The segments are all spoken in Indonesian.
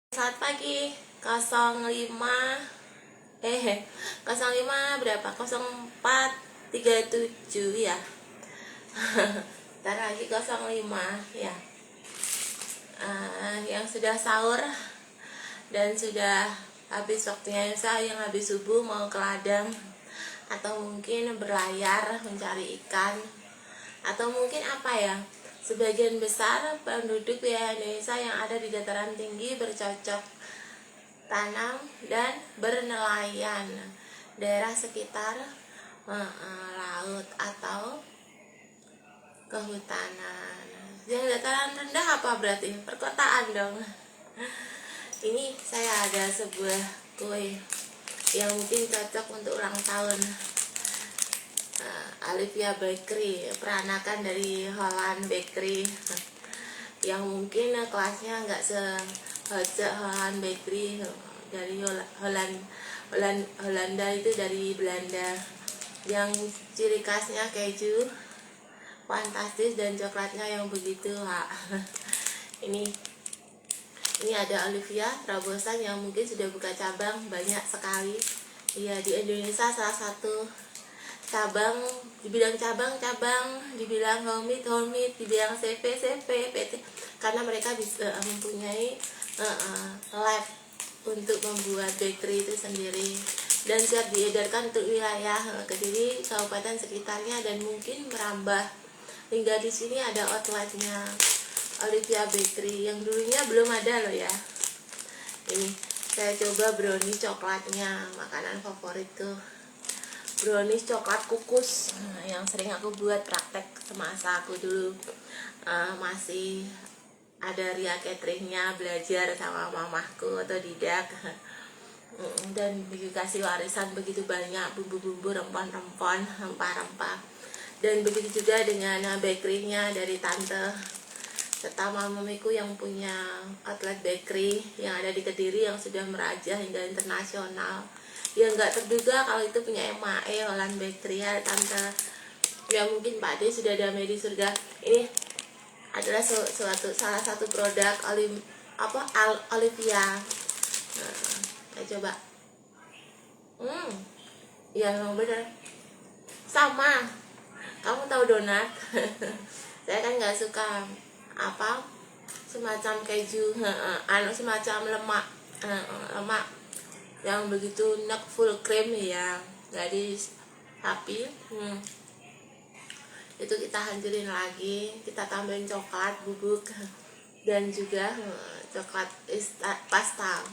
Selamat pagi 05 berapa 04:37 ya. Ntar lagi 05 ya. Yang sudah sahur dan sudah habis waktunya yang habis subuh mau ke ladang, atau mungkin berlayar mencari ikan, atau mungkin apa ya, sebagian besar penduduk Indonesia yang ada di dataran tinggi bercocok tanam dan bernelayan daerah sekitar laut atau kehutanan. Yang dataran rendah apa berarti? Perkotaan dong. Ini saya ada sebuah kue yang mungkin cocok untuk ulang tahun. Alivia Bakery, peranakan dari Holland Bakery, yang mungkin kelasnya nggak Holland Bakery dari Holanda, itu dari Belanda, yang ciri khasnya keju fantastis dan coklatnya yang begitu ini ada Olivia Rabosan yang mungkin sudah buka cabang banyak sekali ya di Indonesia. Salah satu cabang, dibilang cabang, dibilang homemade, dibilang CV, PT, karena mereka bisa mempunyai lab untuk membuat bakery itu sendiri dan siap diedarkan untuk wilayah Kediri, kabupaten sekitarnya, dan mungkin merambah hingga di sini. Ada outletnya Olivia Bakery yang dulunya belum ada loh ya. Ini saya coba brownie coklatnya, makanan favoritku. Brownies coklat kukus yang sering aku buat praktek semasa aku dulu masih ada ria cateringnya, belajar sama mamahku atau didak, dan dikasih warisan begitu banyak bumbu-bumbu, rempah-rempah, dan begitu juga dengan bakerynya dari tante serta mamiku yang punya outlet bakery yang ada di Kediri yang sudah merajah hingga internasional. Yang nggak terduga kalau itu punya MAE Holland Bakery ya tante. Ya mungkin Pak D sudah damai di surga. Ini adalah salah satu produk Olivia. Saya coba. Ya memang benar. Sama. Kamu tahu donat? Saya kan nggak suka semacam keju, semacam lemak yang begitu full cream ya dari sapi. Itu kita hancurin lagi, kita tambahin coklat bubuk dan juga coklat pasta,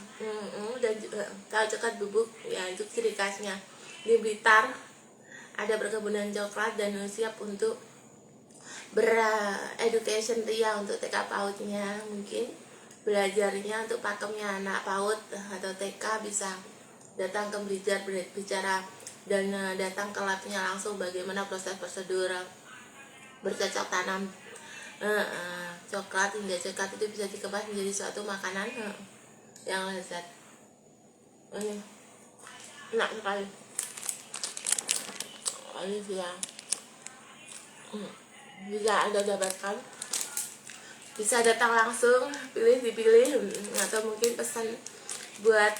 dan juga coklat bubuk ya, itu ciri khasnya. Di Blitar ada perkebunan coklat dan siap untuk education ria untuk TK PAUD-nya. Mungkin belajarnya untuk pakemnya anak PAUD atau TK bisa datang ke Blitar berbicara dan datang ke labnya langsung bagaimana proses prosedur bercocok tanam coklat hingga coklat itu bisa dikemas menjadi suatu makanan yang lezat. Ini enak sekali Olivia. Bisa Anda dapatkan, bisa datang langsung, dipilih, atau mungkin pesan buat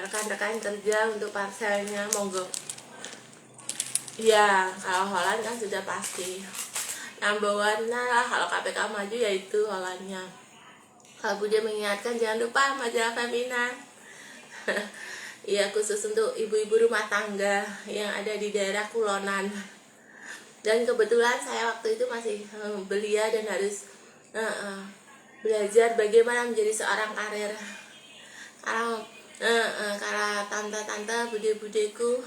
rekan-rekan kerja untuk parcelnya, monggo. Ya, kalau Holland kan sudah pasti number one lah. Kalau KPK maju yaitu Hollandnya. Kalau Budi mengingatkan jangan lupa majalah Femina. Ya, khusus untuk ibu-ibu rumah tangga yang ada di daerah Kulonan. Dan kebetulan saya waktu itu masih belia dan harus belajar bagaimana menjadi seorang karir. Karena tante-tante, bude-budeku,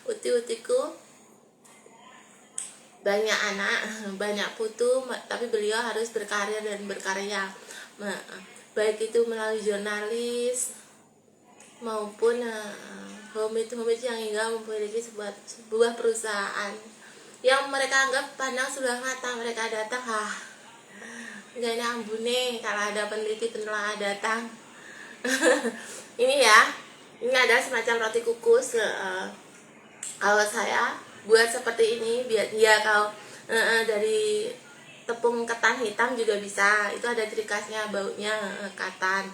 uti-utiku banyak anak, banyak putu, tapi beliau harus berkarir dan berkarya, baik itu melalui jurnalis maupun homemade yang hingga memiliki sebuah perusahaan yang mereka anggap pandang sebelah mata. Mereka datang, gak nyambune kalau ada peneliti penelah datang. Ini ya, ini adalah semacam roti kukus. Kalau saya buat seperti ini, biar dia kalau dari tepung ketan hitam juga bisa. Itu ada ciri khasnya, baunya ketan.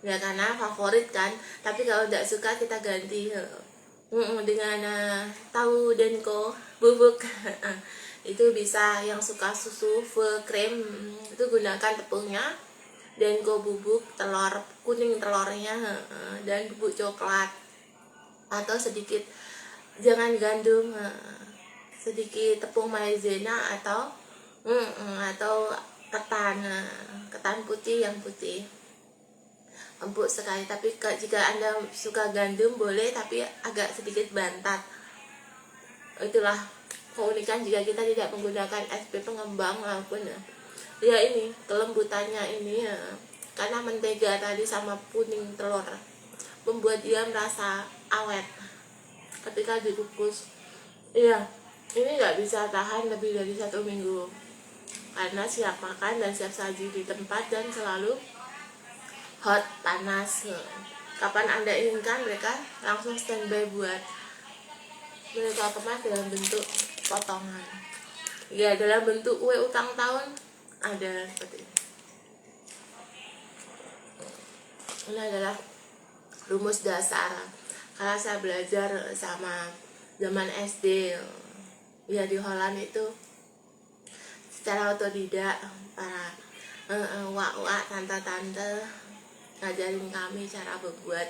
ya karena favorit kan. Tapi kalau tidak suka kita ganti dengan tahu denko bubuk. Itu bisa, yang suka susu full cream itu gunakan tepungnya, denko bubuk, telur kuning telurnya, dan bubuk coklat, atau sedikit, jangan gandum, sedikit tepung maizena atau ketan putih yang putih, empuk sekali. Tapi jika Anda suka gandum boleh, tapi agak sedikit bantat. Itulah keunikan jika kita tidak menggunakan SP pengembang maupun ya ini kelembutannya ini ya, karena mentega tadi sama kuning telur membuat dia merasa awet ketika dikukus. Iya, ini nggak bisa tahan lebih dari 1 minggu karena siap makan dan siap saji di tempat dan selalu hot, panas. Kapan Anda inginkan, mereka langsung standby buat mereka kemas dalam bentuk potongan. Ya, dalam bentuk kue ulang tahun ada seperti ini. Ini adalah rumus dasar karena saya belajar sama zaman SD ya di Holland itu secara otodidak. Para wak-wak, tante-tante ngajarin kami cara membuat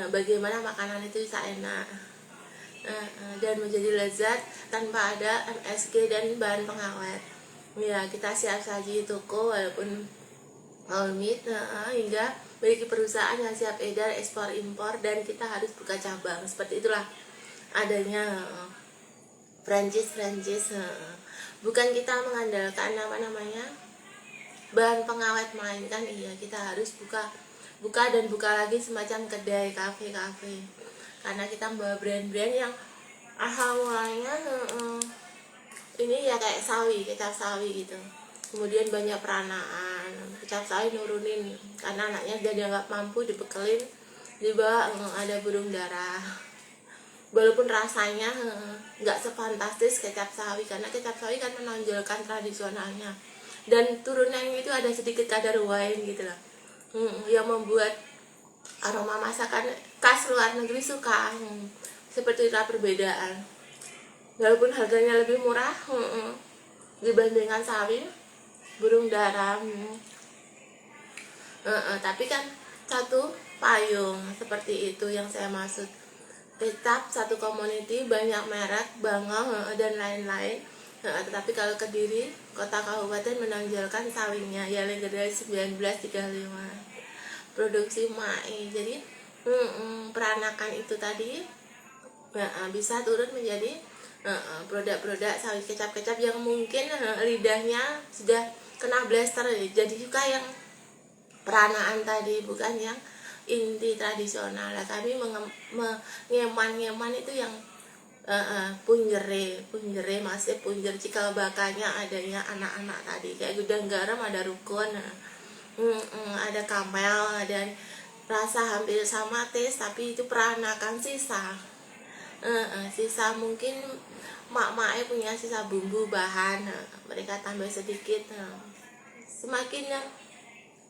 bagaimana makanan itu bisa enak dan menjadi lezat tanpa ada MSG dan bahan pengawet. Ya, kita siap saji toko walaupun meat hingga memiliki perusahaan yang siap edar, ekspor impor, dan kita harus buka cabang. Seperti itulah adanya franchise. Bukan kita mengandalkan bahan pengawet, melainkan kita harus buka lagi semacam kedai, kafe, karena kita membawa brand-brand yang asal mulanya ini ya kayak kecap sawi gitu. Kemudian banyak peranaan, kecap sawi nurunin karena anaknya dia dianggap mampu, dibekelin, dibawa ada burung darah. Walaupun rasanya nggak sefantastis kecap sawi, karena kecap sawi kan menonjolkan tradisionalnya, dan turunannya itu ada sedikit kadar wine gitu lah, yang membuat aroma masakan khas luar negeri suka. Seperti itulah perbedaan. Walaupun harganya lebih murah dibandingkan sawi, burung darah, tapi kan satu payung. Seperti itu yang saya maksud. Tetap satu community, banyak merek, bangau dan lain-lain. Tetapi kalau Kediri, kota kabupaten menonjolkan sawinya ya lebih dari 1935 produksi mae. Jadi peranakan itu tadi bisa turun menjadi produk-produk sawi kecap-kecap yang mungkin lidahnya sudah kena blaster, jadi suka yang peranaan tadi, bukan yang inti tradisional. Kami mengeman itu yang punjere masih punjer cikal bakalnya adanya anak-anak tadi, kayak gudang garam ada rukun, ada kamel, dan rasa hampir sama taste, tapi itu peranakan sisa mungkin mak-mak punya sisa bumbu bahan, mereka tambah sedikit. Semakin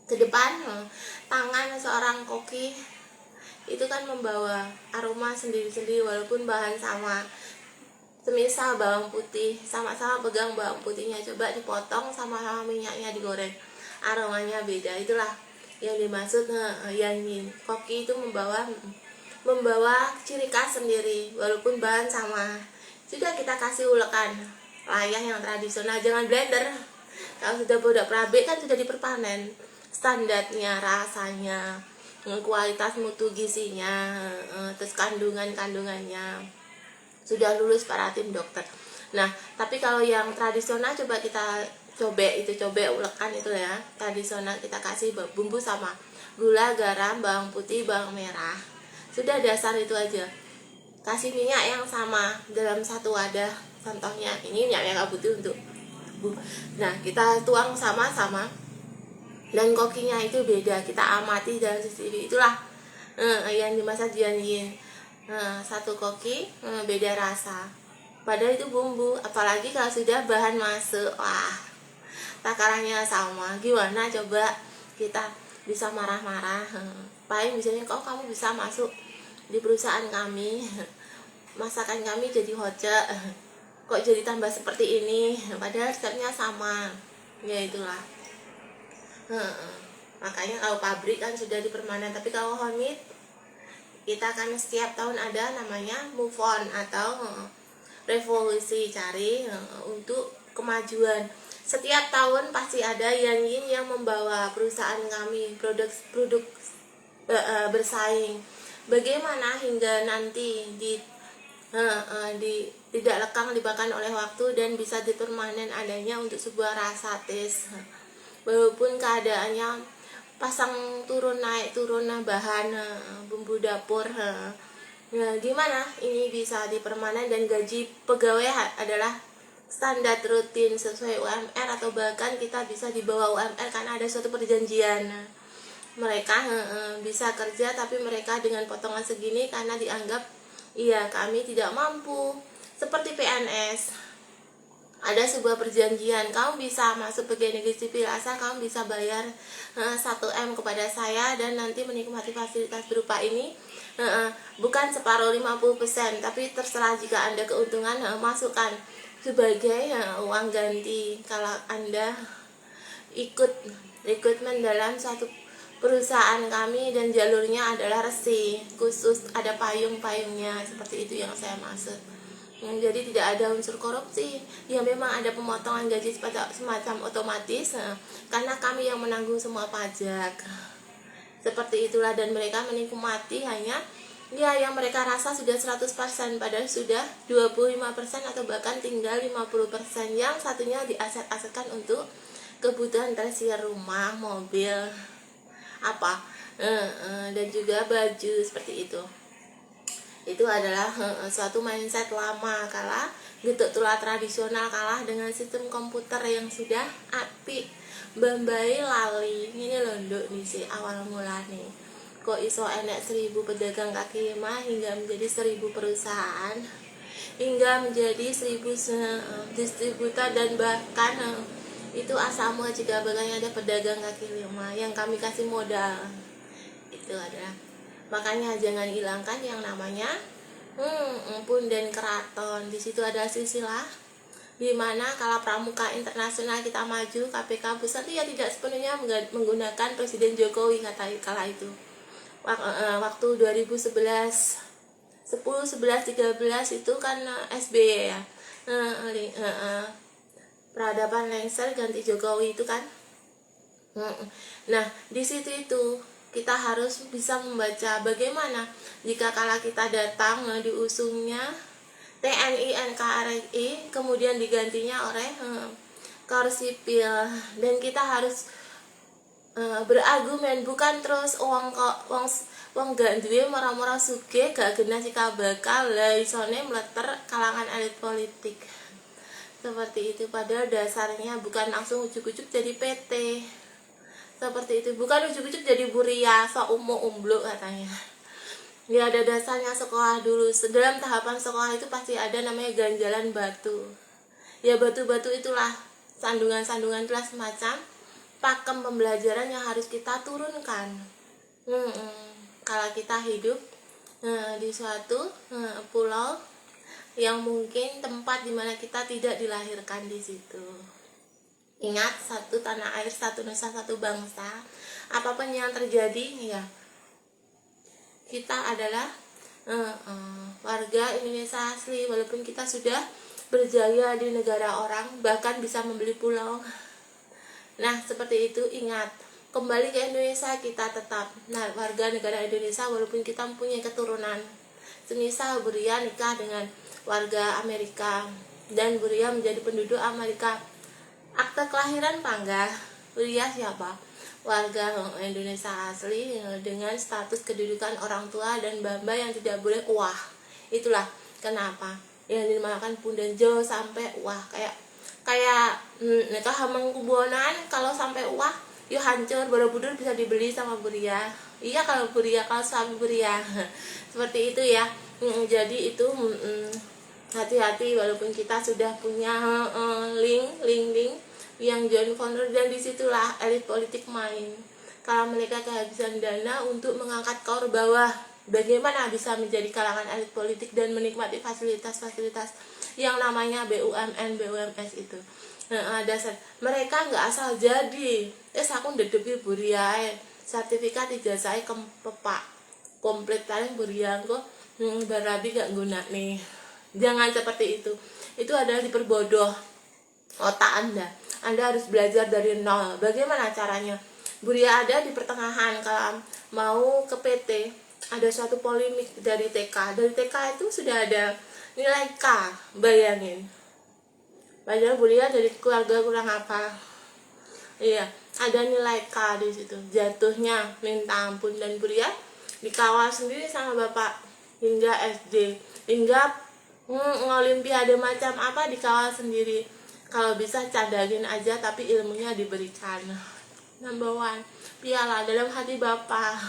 ke depan, tangan seorang koki itu kan membawa aroma sendiri-sendiri walaupun bahan sama. Semisal bawang putih, sama-sama pegang bawang putihnya, coba dipotong sama-sama minyaknya digoreng, aromanya beda. Itulah yang dimaksud yang ingin koki itu membawa ciri khas sendiri walaupun bahan sama. Juga kita kasih ulekan layah yang tradisional, jangan blender. Kalau sudah produk prabe kan sudah diperpanen, standarnya, rasanya, kualitas mutu gizinya, terus kandungannya sudah lulus para tim dokter. Nah, tapi kalau yang tradisional coba kita cobek ulekan itu ya, tradisional kita kasih bumbu sama gula, garam, bawang putih, bawang merah. Sudah dasar itu aja. Kasih minyak yang sama dalam satu wadah. Contohnya ini minyak merah putih untuk nah kita tuang sama-sama, dan kokinya itu beda, kita amati dalam CCTV. Itulah yang dimasak janjiin. Satu koki beda rasa, padahal itu bumbu. Apalagi kalau sudah bahan masuk, wah takarannya sama. Gimana coba kita bisa marah-marah. Paling misalnya kok kamu bisa masuk di perusahaan kami, masakan kami jadi hoja, kok jadi tambah seperti ini, padahal resepnya sama. Ya itulah. Makanya kalau pabrik kan sudah dipermanen, tapi kalau homemade kita kan setiap tahun ada namanya move on atau revolusi, cari untuk kemajuan. Setiap tahun pasti ada yang ingin yang membawa perusahaan kami produk bersaing. Bagaimana hingga nanti tidak lekang dimakan oleh waktu dan bisa dipermanen adanya untuk sebuah rasa tes. Walaupun keadaannya pasang turun naik turun bahan bumbu dapur, nah gimana ini bisa dipermanen dan gaji pegawai adalah standar rutin sesuai UMR atau bahkan kita bisa di bawah UMR karena ada suatu perjanjian. Mereka bisa kerja tapi mereka dengan potongan segini karena dianggap iya kami tidak mampu. Seperti PNS, ada sebuah perjanjian, kamu bisa masuk pegawai negeri sipil asal kamu bisa bayar 1M kepada saya dan nanti menikmati fasilitas berupa ini, bukan separuh 50%, tapi terserah jika Anda keuntungan masukkan sebagai uang ganti kalau Anda ikut rekrutmen dalam satu perusahaan kami dan jalurnya adalah resi khusus, ada payung-payungnya, seperti itu yang saya maksud. Jadi tidak ada unsur korupsi. Ya memang ada pemotongan gaji semacam otomatis karena kami yang menanggung semua pajak. Seperti itulah, dan mereka menikmati hanya ya yang mereka rasa sudah 100%, padahal sudah 25% atau bahkan tinggal 50%. Yang satunya diaset-asetkan untuk kebutuhan tersier, rumah, mobil, dan juga baju, seperti itu. Itu adalah suatu mindset lama, kalah getuk tular tradisional kalah dengan sistem komputer yang sudah apik. Bambai lali ini lho nduk nisi awal mulane kok iso enek 1000 pedagang kaki lima hingga menjadi 1000 perusahaan, hingga menjadi 1000 distributor, dan bahkan itu asalmu jika bagainya ada pedagang kaki lima yang kami kasih modal. Itu adalah, makanya jangan hilangkan yang namanya punden keraton. Di situ ada silsilah dimana kalau pramuka internasional kita maju, KPK pusat ya tidak sepenuhnya menggunakan Presiden Jokowi kala itu. Waktu 2011 10, 11, 13 itu kan SBY ya, peradaban lengser ganti Jokowi itu kan. Nah di situ itu kita harus bisa membaca bagaimana jika kala kita datang diusungnya TNI NKRI kemudian digantinya oleh Korps Sipil, dan kita harus berargumen, bukan terus wong gak duwe mora-mora sugih gak genah sikal bakal lah isone meleter kalangan elit politik. Seperti itu, padahal dasarnya bukan langsung ujuk-ujuk jadi PT. Seperti itu, bukan ujuk-ujuk jadi buria sok umbluk katanya. Ya ada dasarnya sekolah dulu. Dalam tahapan sekolah itu pasti ada namanya ganjalan batu. Ya batu-batu itulah, sandungan-sandungan itulah semacam pakem pembelajaran yang harus kita turunkan. Kalau kita hidup di suatu pulau yang mungkin tempat dimana kita tidak dilahirkan di situ. Ingat, satu tanah air, satu nusa, satu bangsa. Apapun yang terjadi ya kita adalah warga Indonesia asli, walaupun kita sudah berjaya di negara orang, bahkan bisa membeli pulau. Nah seperti itu, ingat, kembali ke Indonesia kita tetap warga negara Indonesia walaupun kita mempunyai keturunan. Semisal Buria nikah dengan warga Amerika dan Buria menjadi penduduk Amerika, akte kelahiran bangga Buria siapa? Warga Indonesia asli dengan status kedudukan orang tua dan bamba yang tidak boleh uah. Itulah kenapa yang dinamakan punden jo sampai uah, kayak nikah hamang kubonan, kalau sampai uah yuk hancur. Borobudur bisa dibeli sama Buria. Iya kalau Buria, kalau suami Buria seperti itu ya. Jadi itu hati-hati, walaupun kita sudah punya link yang join founder, dan disitulah elit politik main. kalau mereka kehabisan dana untuk mengangkat kaum bawah, bagaimana bisa menjadi kalangan elit politik dan menikmati fasilitas-fasilitas yang namanya BUMN, BUMS itu. Nah, dasar mereka nggak asal jadi, aku ndedepi buriae, sertifikat ijazah kepepak komplit paling buriang kok, barabi gak guna nih. Jangan seperti itu. Itu adalah diperbodoh otak Anda. Anda harus belajar dari nol. Bagaimana caranya? Buria ada di pertengahan. Kalau mau ke PT, ada suatu polemik dari TK. Dari TK itu sudah ada nilai K. Bayangin. Padahal Buria dari keluarga kurang apa? Iya, ada nilai K di situ. Jatuhnya minta ampun, dan Buria dikawal sendiri sama bapak hingga SD, hingga olimpiade macam apa dikawal sendiri. Kalau bisa cadangin aja tapi ilmunya diberikan. Number one, piala dalam hati bapak,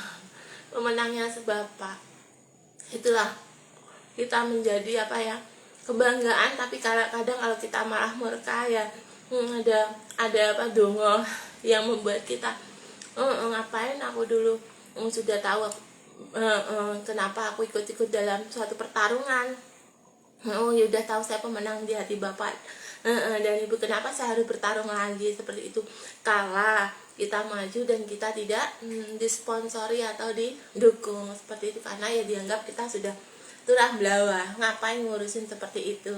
pemenangnya sebapak. Itulah kita menjadi apa ya, kebanggaan. Tapi kadang-kadang kalau kita malah murka ya, ada apa dongo yang membuat kita ngapain aku dulu sudah tahu kenapa aku ikut-ikut dalam suatu pertarungan. Yaudah tahu saya pemenang di hati bapak dan ibu, kenapa saya harus bertarung lagi seperti itu? Kalah, kita maju dan kita tidak disponsori atau didukung seperti itu, karena ya dianggap kita sudah turah belawa, ngapain ngurusin seperti itu,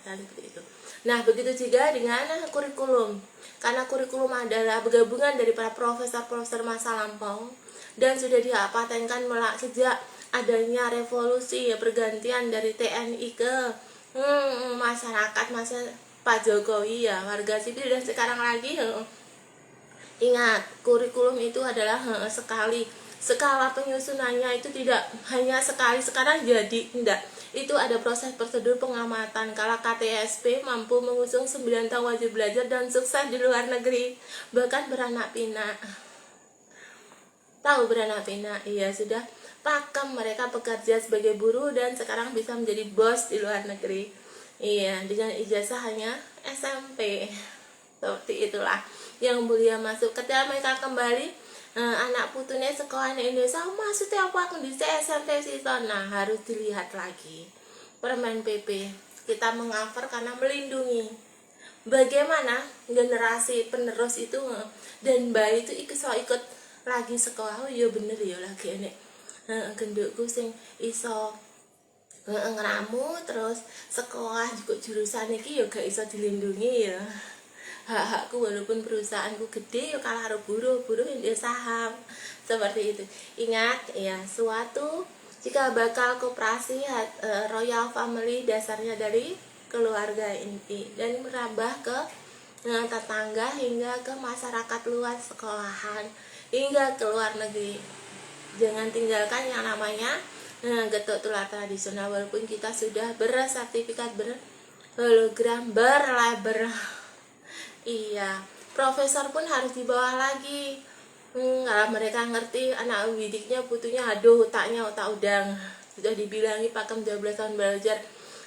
seperti itu. Nah, begitu juga dengan kurikulum, karena kurikulum adalah gabungan dari para profesor-profesor masa lampau dan sudah dipatenkan sejak adanya revolusi ya, pergantian dari TNI ke masyarakat masa Pak Jokowi ya, warga sipil, dan sekarang lagi ingat, kurikulum itu adalah sekali, skala penyusunannya itu tidak hanya sekali sekarang jadi, tidak, itu ada proses prosedur pengamatan. Kalau KTSP mampu mengusung 9 tahun wajib belajar dan sukses di luar negeri, bahkan beranak pinak. Tahu beranak pinak? Iya, sudah pakem, mereka bekerja sebagai buruh dan sekarang bisa menjadi bos di luar negeri. Iya, dengan ijazah hanya SMP. Seperti itulah yang Bulia masuk. Ketika mereka kembali, anak putune sekolah di Indonesia, maksudnya apa aku di SMP situ? Nah, harus dilihat lagi Permen PP. Kita mengcover karena melindungi. Bagaimana generasi penerus itu dan bayi itu ikut lagi sekolah. Oh iya bener ya, lagi enek gendukku sing iso ngeramu terus sekolah juga jurusan iki ya gak iso dilindungi ya. Hak-hakku walaupun perusahaanku gede ya kalah karo buruh yang dia saham. Seperti itu. Ingat ya, suatu jika bakal koperasi royal family dasarnya dari keluarga inti dan merambah ke tetangga hingga ke masyarakat luas, sekolahan hingga ke luar negeri. Jangan tinggalkan yang namanya getuk tular tradisional, walaupun kita sudah bersertifikat berhologram berlaber. Iya, profesor pun harus dibawa lagi. Kalau mereka ngerti anak didiknya butuhnya, aduh otaknya otak udang. Sudah dibilangi pakem 12 tahun belajar.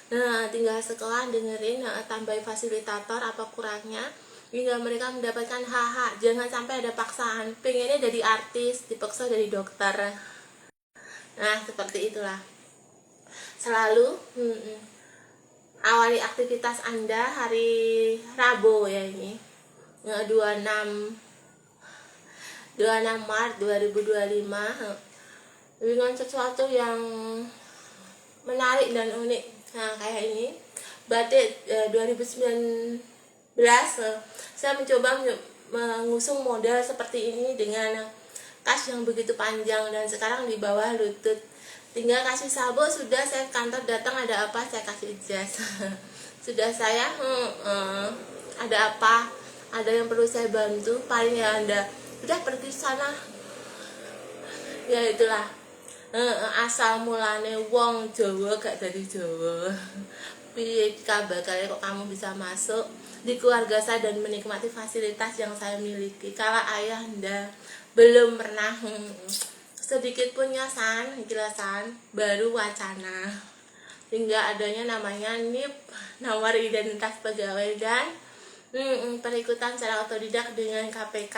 Nah, tinggal sekolah dengerin, tambahin fasilitator apa kurangnya hingga mereka mendapatkan hak-hak. Jangan sampai ada paksaan, pengennya jadi artis, dipaksa jadi dokter. Nah, seperti itulah. Selalu awali aktivitas Anda hari Rabu ya ini. 26 Maret 2025 dengan sesuatu yang menarik dan unik. Nah, kayak ini batik 2019 saya mencoba mengusung model seperti ini dengan kas yang begitu panjang dan sekarang di bawah lutut. Tinggal kasih sabuk, sudah saya kantor datang, ada apa saya kasih jas. Sudah saya ada apa, ada yang perlu saya bantu, paling ya Anda udah pergi sana. Ya itulah asal mulane wong Jawa gak dari Jawa. Piye kabar kalian kok kamu bisa masuk di keluarga saya dan menikmati fasilitas yang saya miliki? Kalau ayah Anda belum pernah sedikit pun nyosan, jelasan baru wacana hingga adanya namanya NIP, nomor identitas pegawai, dan perikutan secara otodidak dengan KPK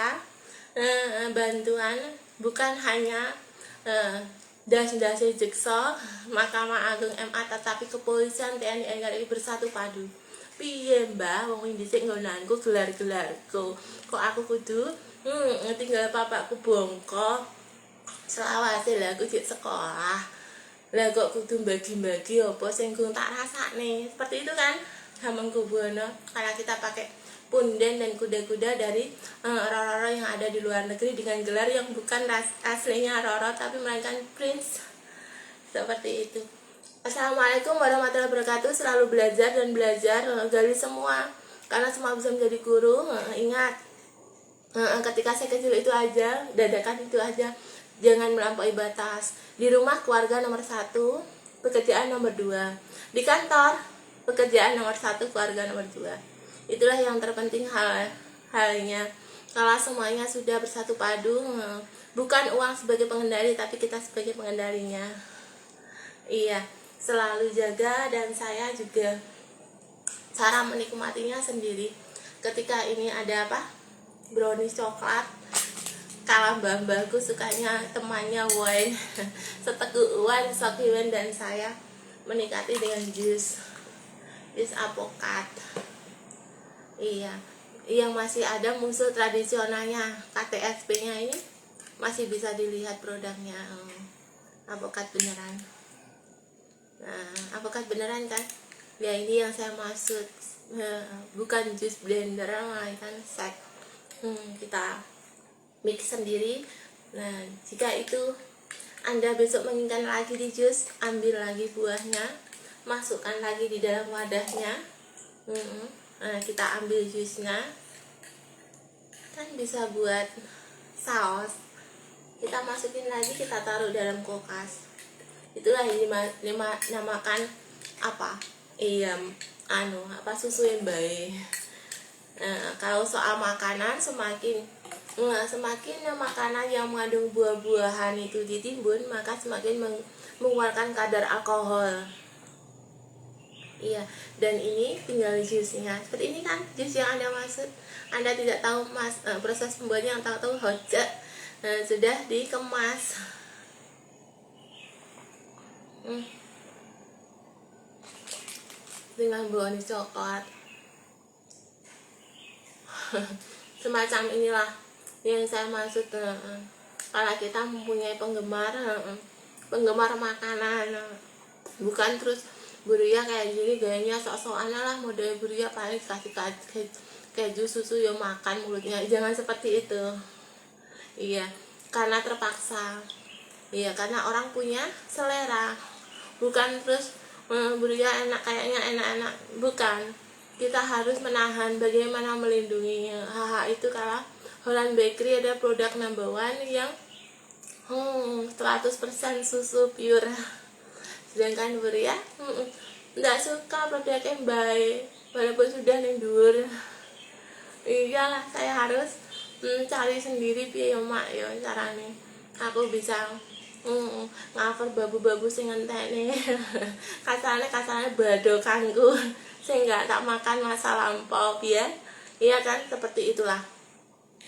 bantuan, bukan hanya das jeksa Mahkamah Agung MA, tetapi kepolisian, TNI, NKRI bersatu padu. Piye mbah, wong dhisik nggonanku gelar-gelarku, kok aku kudu tinggal bapakku bongko selawase lah aku di sekolah, lah kok kudu bagi-bagi apa sing gung tak rasakne, seperti itu kan Hamengkubuwono. Karena kita pakai punden dan kuda-kuda dari Roro yang ada di luar negeri dengan gelar yang bukan aslinya Roro tapi melainkan Prince, seperti itu. Assalamualaikum warahmatullahi wabarakatuh. Selalu belajar dan belajar, gali semua karena semua bisa menjadi guru. Ingat, ketika saya kecil itu aja, dadakan itu aja, jangan melampaui batas. Di rumah keluarga nomor 1, pekerjaan nomor 2. Di kantor pekerjaan nomor 1, keluarga nomor 2. Itulah yang terpenting halnya. Kalau semuanya sudah bersatu padu, bukan uang sebagai pengendali tapi kita sebagai pengendalinya. Iya, selalu jaga. Dan saya juga cara menikmatinya sendiri. Ketika ini ada brownies coklat, kalau mbak-mbakku sukanya temannya wine, seteguk wine, sokiwen, dan saya menikmati dengan jus apokat. Iya, yang masih ada musuh tradisionalnya, KTSP-nya ini masih bisa dilihat produknya. Apokat beneran. Nah, apokat beneran kan? Ya ini yang saya maksud, bukan jus blender, melainkan sek. Kita mix sendiri. Nah, jika itu Anda besok menginginkan lagi di jus, ambil lagi buahnya, masukkan lagi di dalam wadahnya. Nah, kita ambil jusnya, kan bisa buat saus. Kita masukin lagi, kita taruh dalam kulkas. Itulah yang dinamakan susu yang baik. Kalau soal makanan, semakin makanan yang mengandung buah-buahan itu ditimbun, maka semakin mengeluarkan kadar alkohol. Iya, dan ini tinggal jusnya. Seperti ini kan jus yang Anda maksud. Anda tidak tahu proses pembuatnya, yang tahu hojak sudah dikemas. Dengan brownies coklat. Semacam inilah yang saya maksud. Kalau kita mempunyai penggemar makanan, bukan terus Buria kayak gini gayanya sok-sokan lah, model Buria paling kasih keju susu yang makan mulutnya, jangan seperti itu. Iya, karena terpaksa. Iya, karena orang punya selera, bukan terus Buria enak kayaknya enak-enak, bukan. Kita harus menahan, bagaimana melindungi itu. Kalau Holland Bakery ada produk number 1 yang 100% susu pure, sedangkan Buria tidak suka produk yang baik walaupun sudah nendur. Iyalah, saya harus cari sendiri piye yo mak yo carane aku bisa ngafur babu-babu sing entekne kasarane badokanku sing gak tak makan masa lampau piye. Iya kan, seperti itulah.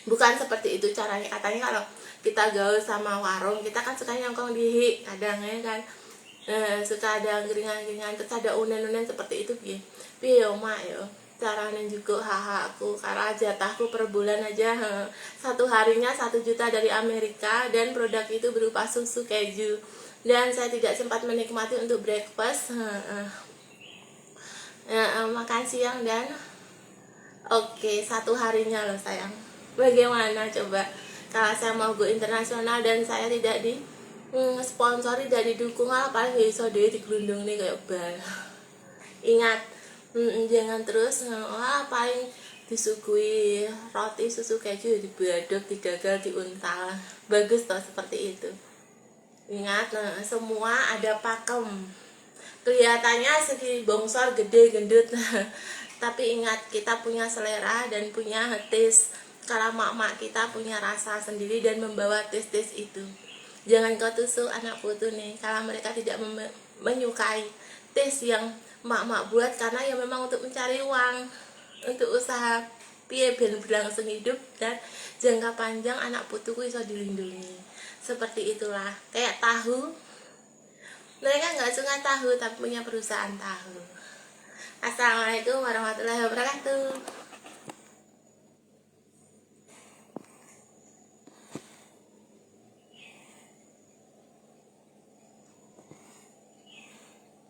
Bukan seperti itu caranya. Katanya kalau kita gaul sama warung, kita kan suka nyongkong di kadang ya kan, suka ada angkringan-angkringan, terus ada unen-unen seperti itu piye yo mak yo caranya juga aku, karena jatahku per bulan aja satu harinya 1 juta dari Amerika, dan produk itu berupa susu keju, dan saya tidak sempat menikmati untuk breakfast, makan siang dan satu harinya loh sayang. Bagaimana coba kalau saya mau go internasional dan saya tidak di sponsori, tidak didukung, paling gak iso deh digelundung nih kayak bal. Ingat, jangan terus paling disuguhi roti susu keju dibadok, digagal, diuntal. Bagus toh seperti itu. Ingat, semua ada pakem. Kelihatannya segi bongsor, gede, gendut. Tapi ingat, kita punya selera dan punya taste. Kalau mak-mak kita punya rasa sendiri dan membawa taste itu. Jangan kau tusuk anak putu nih, kalau mereka tidak menyukai taste yang mak-mak buat, karena ya memang untuk mencari uang, untuk usaha piye ben berlangsung hidup dan jangka panjang anak putuku iso dilindungi. Seperti itulah, kayak tahu, mereka nggak suka tahu tapi punya perusahaan tahu. Assalamualaikum warahmatullahi wabarakatuh.